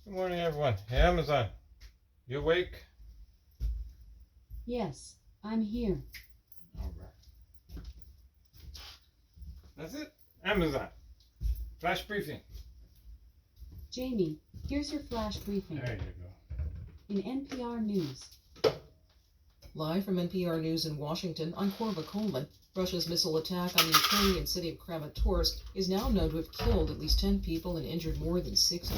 Good morning, everyone. Hey, Amazon, you awake? Yes, I'm here. All right. That's it. Amazon. Flash briefing. Jamie, here's your flash briefing. There you In NPR News. Live from NPR News in Washington, I'm Korva Coleman. Russia's missile attack on the Ukrainian city of Kramatorsk is now known to have killed at least 10 people and injured more than 60.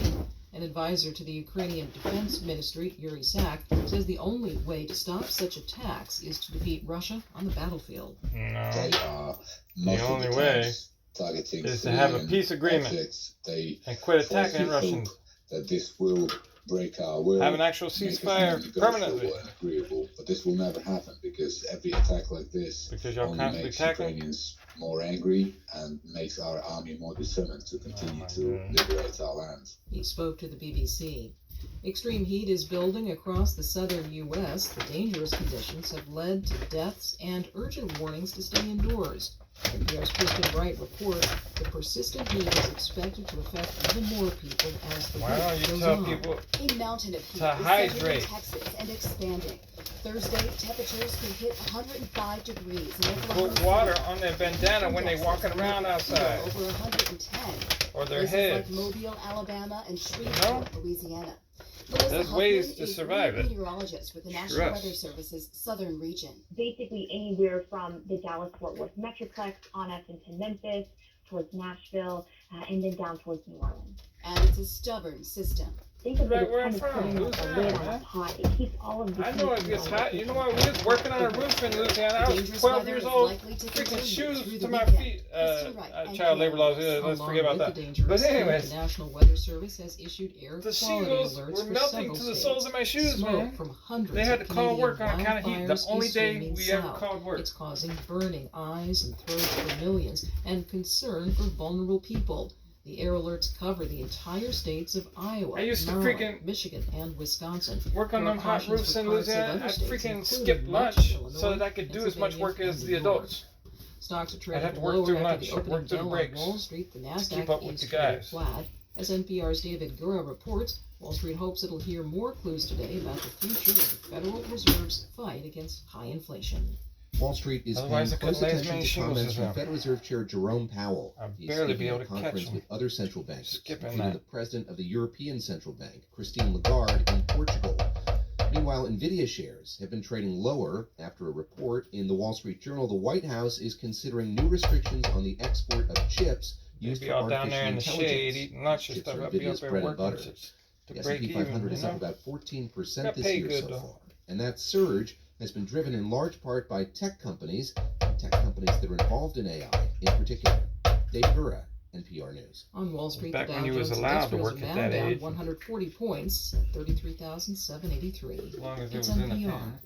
An advisor to the Ukrainian Defense Ministry, Yuri Sak, says the only way to stop such attacks is to defeat Russia on the battlefield. go. No. They are The only way targeting is to have a peace agreement and quit attacking Russians. That this will break our will. Have an actual ceasefire permanently. And agreeable, but this will never happen because every attack like this Because y'all only constantly makes attacking. Ukrainians more angry and makes our army more determined to continue to liberate our land. He spoke to the BBC. Extreme heat is building across the southern U.S. The dangerous conditions have led to deaths and urgent warnings to stay indoors. NPR's Kristen Wright reports the persistent heat is expected to affect even more people as the Why don't week you goes tell on. people A mountain of heat to is settling hydrate? in Texas and expanding. Thursday, temperatures could hit 105 degrees in Oklahoma put City. water on their bandana when they walking around outside? Over 110. Or their Places heads. like Mobile, Alabama, and know? Shreveport, Louisiana. Melissa There's Huffman ways to is survive lead it. meteorologist with the National Stress. Weather Service's Southern Region. Basically anywhere from the Dallas-Fort Worth Metroplex on up into Memphis, towards Nashville, and then down towards New Orleans. And it's a stubborn system. Think of Right it where I'm as kind from, of putting like a Louisiana, lid on man. a pot. It keeps all of the I heat know it from gets all hot. the You know people. what? We was working on a roof in Louisiana. I was Dangerous 12 weather years is old. likely to Freaking continue shoes through to the my weekend. feet. Christy Wright, Child labor laws. NPR. Yeah, let's Along forget about with that. the dangerous But heat, anyways, the National Weather Service has issued air the quality shingles alerts were for melting several to the states. soles of my shoes, Smoke man. from hundreds They had of to call Canadian work on account of heat. The wildfires only is day streaming we ever south. called work. It's causing burning eyes and throats for millions and concern for vulnerable people. The air alerts cover the entire states of Iowa, I used to Maryland, freaking Michigan, and Wisconsin. work on There are them hot cautions roofs for in parts of Louisiana. other I'd states, freaking including skip much lunch Illinois, so that I could do as much Pennsylvania, work as and the New York. adults. Stocks are I'd trading have to work lower through after lunch, the opening work through the bell breaks on Wall Street. The keep up Nasdaq with is the trading guys. flat. As NPR's David Gura reports, Wall Street hopes it'll hear more clues today about the future of the Federal Reserve's fight against high inflation. Wall Street is paying Otherwise, I close couldn't lay as attention many to shingles comments as from them. Federal Reserve Chair Jerome Powell. I'd He's barely be speaking able at to a catch conference them. with other central bankers, Skipping including that. the president of the European Central Bank, Christine Lagarde, in Portugal. Meanwhile, Nvidia shares have been trading lower after a report in the Wall Street Journal. The White House is considering new restrictions on the export of chips You'd used be for all down artificial there in the intelligence. shade eating lunch and Chips stuff. are I'd be up Nvidia's there bread and working butter. to The break S&P even, 500 you is up know? about 14% Got this paid year good, so though. far. And that surge has been driven in large part by tech companies that are involved in AI in particular. David Gura, NPR News. On Wall Street, Back the when Dow you was Jones allowed to Industrials work at are now that down age. 140 points at 33,783. As long as it It's was in the NPR. pan.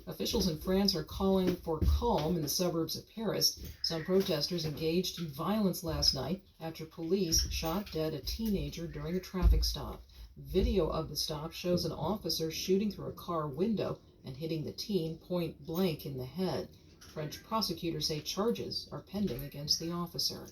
Officials in France are calling for calm in the suburbs of Paris. Some protesters engaged in violence last night after police shot dead a teenager during a traffic stop. Video of the stop shows an officer shooting through a car window and hitting the teen point blank in the head. French prosecutors say charges are pending against the officer.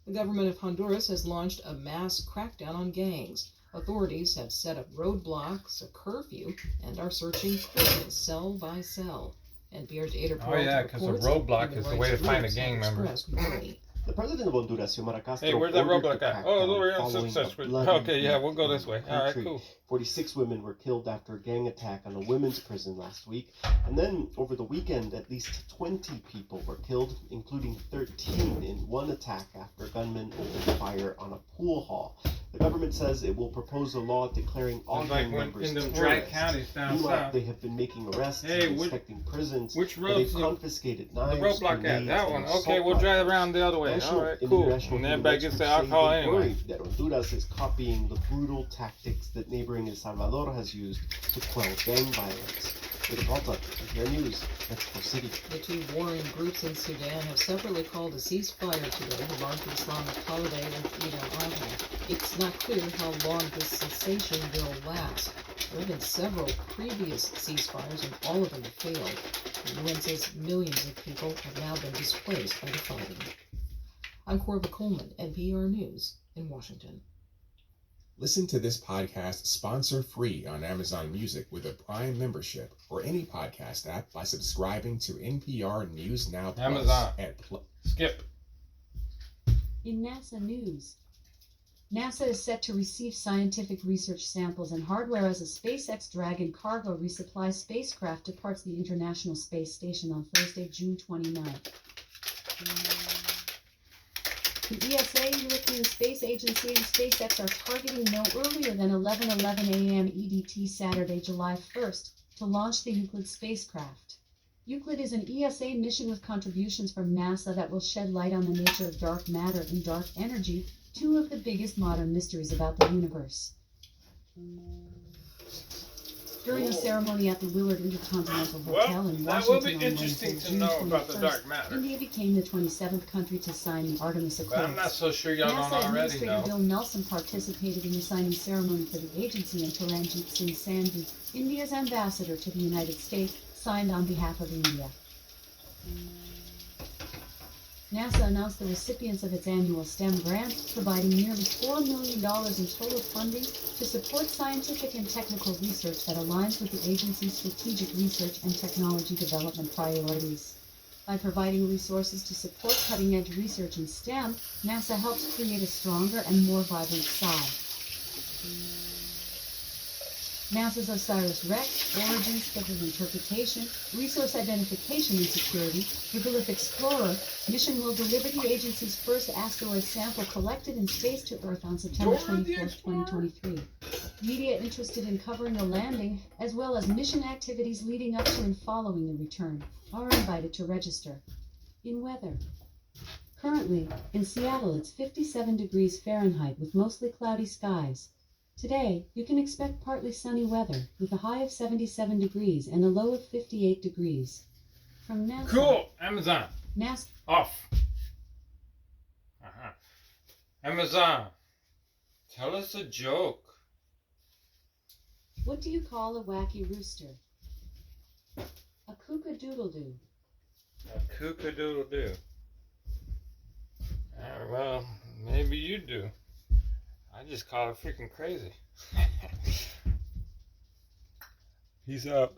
The government of Honduras has launched a mass crackdown on gangs. Authorities have set up roadblocks, a curfew, and are searching prisons cell by cell. NPR's Ada Oh Peralta yeah, because a reports roadblock human is the rights way to find a groups gang have member. expressed worry. The president of Honduras, Xiomara Castro, Hey, where's that ordered roadblock the at? Oh, crackdown over here on following such. a bloody Okay, yeah, beat we'll go in this the way. All right, country. cool. 46 women were killed after a gang attack on a women's prison last week. And then, over the weekend, at least 20 people were killed, including 13 in one attack after gunmen opened fire on a pool hall. The government says it will propose a law declaring all It's like gang when members in them dry terrorists. counties down Meanwhile, south. they have been making arrests Hey, and which- inspecting prisons. Which Where road's they've the confiscated knives, roadblock at? grenades, That and one. assault Okay, we'll drive rifles. around the other way. National All right, and cool. international And human everybody rights gets groups the say alcohol they anyway. worry that Honduras is copying the brutal tactics that neighboring El Salvador has used to quell gang violence. With Malta, NPR News, Mexico City. The two warring groups in Sudan have separately called a ceasefire today to mark the Islamic holiday of Eid al-Adha. It's not clear how long this cessation will last. There have been several previous ceasefires and all of them have failed. The UN says millions of people have now been displaced by the fighting. I'm Korva Coleman, NPR News in Washington. Listen to this podcast sponsor-free on Amazon Music with a Prime membership or any podcast app by subscribing to NPR News Now Plus Amazon. at Skip. In NASA news, NASA is set to receive scientific research samples and hardware as a SpaceX Dragon cargo resupply spacecraft departs the International Space Station on Thursday, June 29th. The ESA, European Space Agency, and SpaceX are targeting no earlier than 11:11 a.m. EDT Saturday, July 1st, to launch the Euclid spacecraft. Euclid is an ESA mission with contributions from NASA that will shed light on the nature of dark matter and dark energy, two of the biggest modern mysteries about the universe. During a ceremony at the Willard Intercontinental Hotel in that will Washington be on interesting Wednesday, to June know about the 21st, dark matter. India became the 27th country to sign the Artemis But Accords. I'm not so sure y'all don't NASA already Administrator know. Bill Nelson participated in the signing ceremony for the agency, and Taranjeet Singh Sandhu, India's ambassador to the United States, signed on behalf of India. NASA announced the recipients of its annual STEM grant, providing nearly $4 million in total funding to support scientific and technical research that aligns with the agency's strategic research and technology development priorities. By providing resources to support cutting-edge research in STEM, NASA helps create a stronger and more vibrant SCI. NASA's OSIRIS-REx, Origin, Schedule Interpretation, Resource Identification and Security, Regolith Explorer mission will deliver the agency's first asteroid sample collected in space to Earth on September 24, 2023. Media interested in covering the landing, as well as mission activities leading up to and following the return, are invited to register. In weather. Currently, in Seattle, it's 57 degrees Fahrenheit with mostly cloudy skies. Today, you can expect partly sunny weather with a high of 77 degrees and a low of 58 degrees. From NASA. Cool. Amazon. NASA. Off. Amazon. Tell us a joke. What do you call a wacky rooster? A cook-a-doodle-doo. A cook-a-doodle-doo. Well, maybe you do. I just call it freaking crazy. Peace out.